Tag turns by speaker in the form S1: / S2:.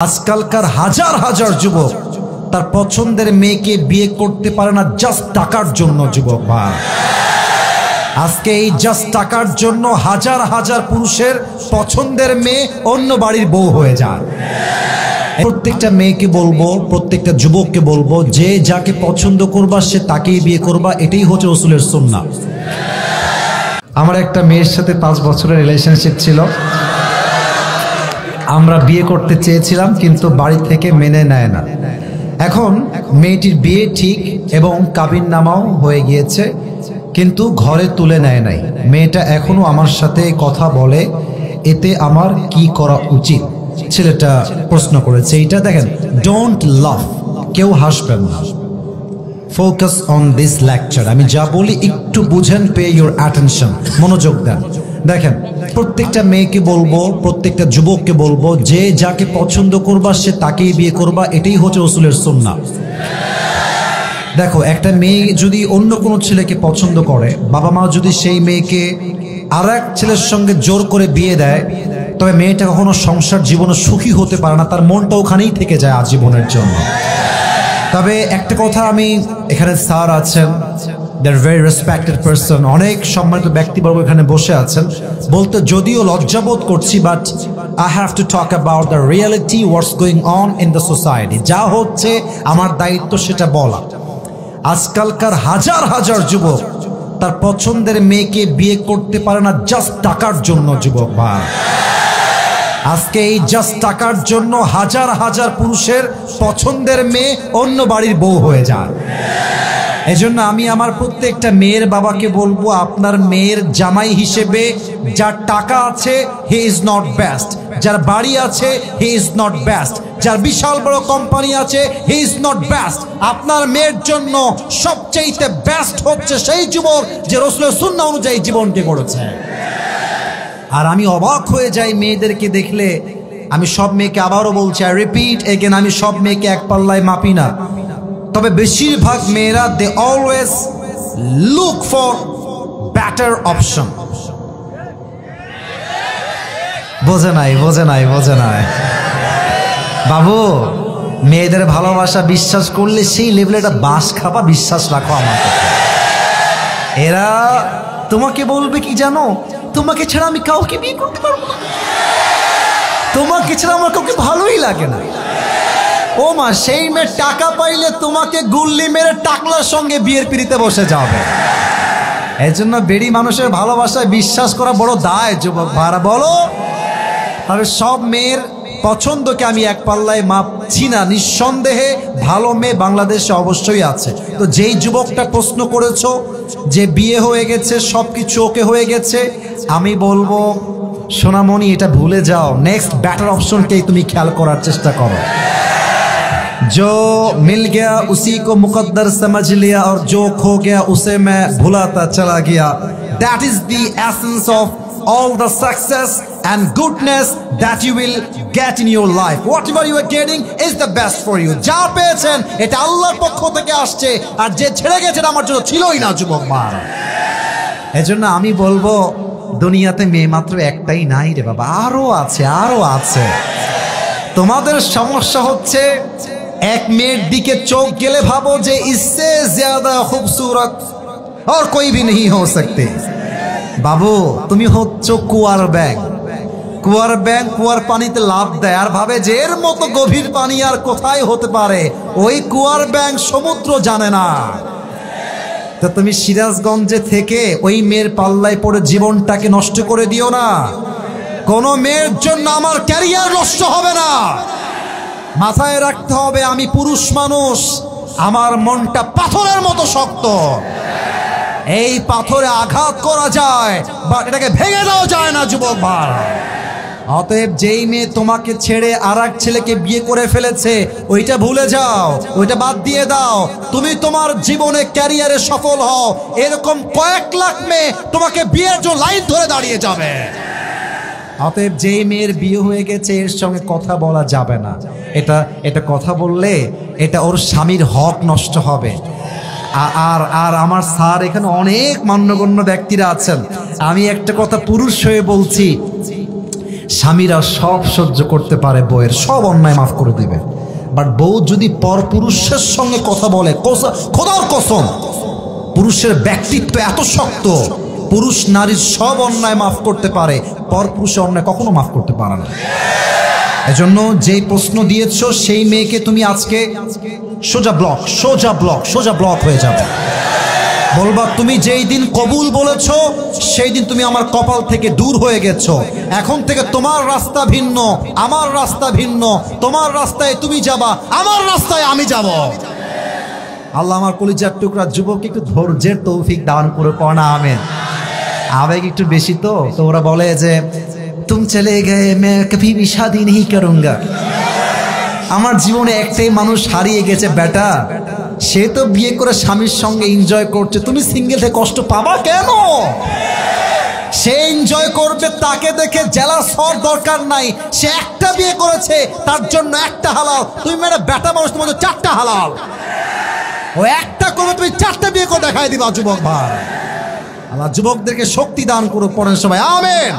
S1: আজকালকার হাজার হাজার যুবক তার পছন্দের মেয়েকে বিয়ে করতে পারে না জাস্ট টাকার জন্য। যুবক ভাই, আজকে এই জাস্ট টাকার জন্য হাজার হাজার পুরুষের পছন্দের মেয়ে অন্য বাড়ির বউ হয়ে যায়। প্রত্যেকটা মেয়েকে বলবো, প্রত্যেকটা যুবককে বলবো, যে যাকে পছন্দ করবা সে তাকেই বিয়ে করবা। এটাই হচ্ছে রাসূলের সুন্নাহ। আমার একটা মেয়ের সাথে 5 বছরের রিলেশনশিপ ছিল। আমরা বিয়ে করতে চেয়েছিলাম কিন্তু বাড়ি থেকে মেনে নেয় না। এখন মেয়েটির বিয়ে ঠিক এবং কাবিননামাও হয়ে গিয়েছে, কিন্তু ঘরে তুলে নেয় নাই। মেয়েটা এখনো আমার সাথে কথা বলে, এতে আমার কি করা উচিত? ছেলেটা প্রশ্ন করেছে। এইটা দেখেন, ডোন্ট লাভ, কেউ হাসবেন না। Focus on this lecture. আমি যা বলি একটু বুঝেন, পে ইউর অ্যাটেনশন, মনোযোগ দেন। দেখেন, প্রত্যেকটা মেয়েকে বলবো, প্রত্যেকটা যুবককে বলবো, যে যাকে পছন্দ করবা সে তাকেই বিয়ে করবা। এটাই হচ্ছে রাসূলের সুন্নাহ। দেখো, একটা মেয়ে যদি অন্য কোনো ছেলেকে পছন্দ করে, বাবা মা যদি সেই মেয়েকে আর এক ছেলের সঙ্গে জোর করে বিয়ে দেয়, তবে মেয়েটা কখনো সংসার জীবনে সুখী হতে পারে না, তার মনটা ওখানেই থেকে যায় আজীবনের জন্য। তবে একটা কথা, আমি এখানে স্যার আছেন, দে আর ভেরি রেসপেক্টেড পারসন, অনেক সম্মানিত ব্যক্তিবর্গ এখানে বসে আছেন, বলতে যদিও লজ্জাবোধ করছি, but I have to talk about the reality, what's going on in the society. যা হচ্ছে আমার দায়িত্ব সেটা বলা। আজকালকার হাজার হাজার যুবক তার পছন্দের মেয়েকে বিয়ে করতে পারে না জাস্ট টাকার জন্য। যুবক ভাই, আজকে এই জাস্ট টাকার জন্য হাজার হাজার পুরুষের পছন্দের মেয়ে অন্য বাড়ির বউ হয়ে যায়। এজন্য আমি আমার প্রত্যেকটা মেয়ের বাবাকে বলবো, আপনার মেয়ের জামাই হিসেবে যার টাকা আছে হি ইজ নট বেস্ট, যার বাড়ি আছে হি ইজ নট বেস্ট, যার বিশাল বড় কোম্পানি আছে হি ইজ নট বেস্ট। আপনার মেয়ের জন্য সবচেয়ে বেস্ট হচ্ছে সেই যুবক যে রাসূলের সুন্নাহ অনুযায়ী জীবনকে গড়েছে। আর আমি অবাক হয়ে যাই মেয়েদেরকে দেখলে। আমি সব মেয়েকে আবারও বলছি, আই রিপিট এগেন, আমি সব মেয়েকে এক পাল্লায় মাপি না, তবে বেশিরভাগ মেয়েরা they always look for better option. বোঝে নাই, বোঝে নাই, বোঝে নাই বাবু। মেয়েদের ভালোবাসা বিশ্বাস করলে সেই লেভেলে একটা বাস খাবা, বিশ্বাস রাখো আমার কথা। এরা তোমাকে বলবে কি জানো, তোমাকে ছাড়া আমি কাউকে বিয়ে করতে পারবো না, তোমাকে ছাড়া আমার কাউকে ভালোই লাগে না। ও মা, সেই মেয়ে টাকা পাইলে তোমাকে গুল্লি মেরে টাকলার সঙ্গে বিয়ের পিড়িতে বসে যাবে। এই জন্য বেড়ি মানুষের ভালোবাসায় বিশ্বাস করা বড় দায়। যুবক ভাড়া বলো, তবে সব মেয়ের পছন্দকে আমি এক পাল্লায় মাপছি না। নিঃসন্দেহে ভালো মেয়ে বাংলাদেশে অবশ্যই আছে। তো যেই যুবকটা প্রশ্ন করেছো যে বিয়ে হয়ে গেছে, সব কিছু ওকে হয়ে গেছে, আমি বলবো সোনামণি, এটা ভুলে যাও। নেক্সট বেটার অপশনকেই তুমি খেয়াল করার চেষ্টা করো। जो मिल गया उसी को मुकद्दर समझ लिया और जो खो गया उसे मैं भुलाता चला गया। That is the essence of all the success and goodness that you will get in your life. Whatever you are getting is the best for you. যা পেয়েছেন এটা আল্লাহর পক্ষ থেকে আসছে, আর যে ছেড়ে গেছে আমার জন্য ছিলই না। যুবক মা, এজন্য আমি বলবো, দুনিয়াতে মেয়ে মাত্র একটাই নাই রে বাবা, আরো আছে, আরো আছে। তোমাদের সমস্যা হচ্ছে এক মেয়ের দিকে চোখ গেলে ভাবো যে ইসসে জ্যাদা খুবসুরত আর কোই ভি নেহি হো সকতে। বাবু, তুমি হচ্ছ কুয়ার ব্যাং। কুয়ার ব্যাং কুয়ার পানিতে লাফ দেয় আর ভাবে যে এর মতো গভীর পানি আর কোথায় হতে পারে। ওই কুয়ার ব্যাং সমুদ্র জানে না। তো তুমি সিরাজগঞ্জে থেকে ওই মেয়ের পাল্লায় পড়ে জীবনটাকে নষ্ট করে দিও না। কোন মেয়ের জন্য আমার ক্যারিয়ার নষ্ট হবে না। মাথায় রাখতে হবে, আমি পুরুষ মানুষ, আমার মনটা পাথরের মতো শক্ত। এই পাথরে আঘাত করা যায়, বাট এটাকে ভেঙে দেওয়া যায় না। যুবক ভাই, অতএব যেই মেয়ে তোমাকে ছেড়ে আর এক ছেলেকে বিয়ে করে ফেলেছে, ওইটা ভুলে যাও, ওইটা বাদ দিয়ে দাও। তুমি তোমার জীবনে ক্যারিয়ারে সফল হও, এরকম কয়েক লাখ মেয়ে তোমাকে বিয়ের জন্য লাইন ধরে দাঁড়িয়ে যাবে। অতএব যেই মেয়ের বিয়ে হয়ে গেছে এর সঙ্গে কথা বলা যাবে না। এটা কথা বললে এটা ওর স্বামীর হক নষ্ট হবে। আর আমার স্যার এখানে অনেক মান্যগণ্য ব্যক্তিরা আছেন, আমি একটা কথা পুরুষ হয়ে বলছি, স্বামীরা সব সহ্য করতে পারে, বউয়ের সব অন্যায় মাফ করে দিবে। বাট বউ যদি পরপুরুষের সঙ্গে কথা বলে, খোদার কসম, পুরুষের ব্যক্তিত্ব এত শক্ত, পুরুষ নারীর সব অন্যায় মাফ করতে পারে, পরপুরুষের অন্যায় কখনো মাফ করতে পারে না। এজন্য যেই প্রশ্ন দিয়েছ সেই মেয়েকে তুমি আজকে সোজা ব্লক হয়ে যাবে। বলবা তুমি যেই দিন কবুল বলেছো সেই দিন তুমি আমার কপাল থেকে দূর হয়ে গেছো। এখন থেকে তোমার রাস্তা ভিন্ন, আমার রাস্তা ভিন্ন। তোমার রাস্তায় তুমি যাবা, আমার রাস্তায় আমি যাব। আল্লাহ আমার কলিজার টুকরা যুবক একটু ধৈর্যের তৌফিক দান করে পড়া আমেন। আবেগ একটু বেশি তো ওরা বলে যে তুম চলে গে মে কভি ভি শাদি নেহি করুঙ্গা। আমার জীবনে একটাই মানুষ হারিয়ে গেছে বেটা, সে তো বিয়ে করে স্বামীর সঙ্গে এনজয় করছে, তুমি সিঙ্গেল থেকে কষ্ট পাবা কেন? সে এনজয় করবে, তাকে দেখে জেলাস হওয়ার দরকার নাই। সে একটা বিয়ে করেছে, তার জন্য একটা হালাল। তুমি মেয়েরা বেটা মানুষ, তোমাদের চারটা হালাল। ও একটা করবে, তুমি চারটা বিয়ে করে দেখাই দিবা। যুবক ভাই, আল্লাহ যুবকদেরকে শক্তি দান করুক। পড়েন সবাই আমেন।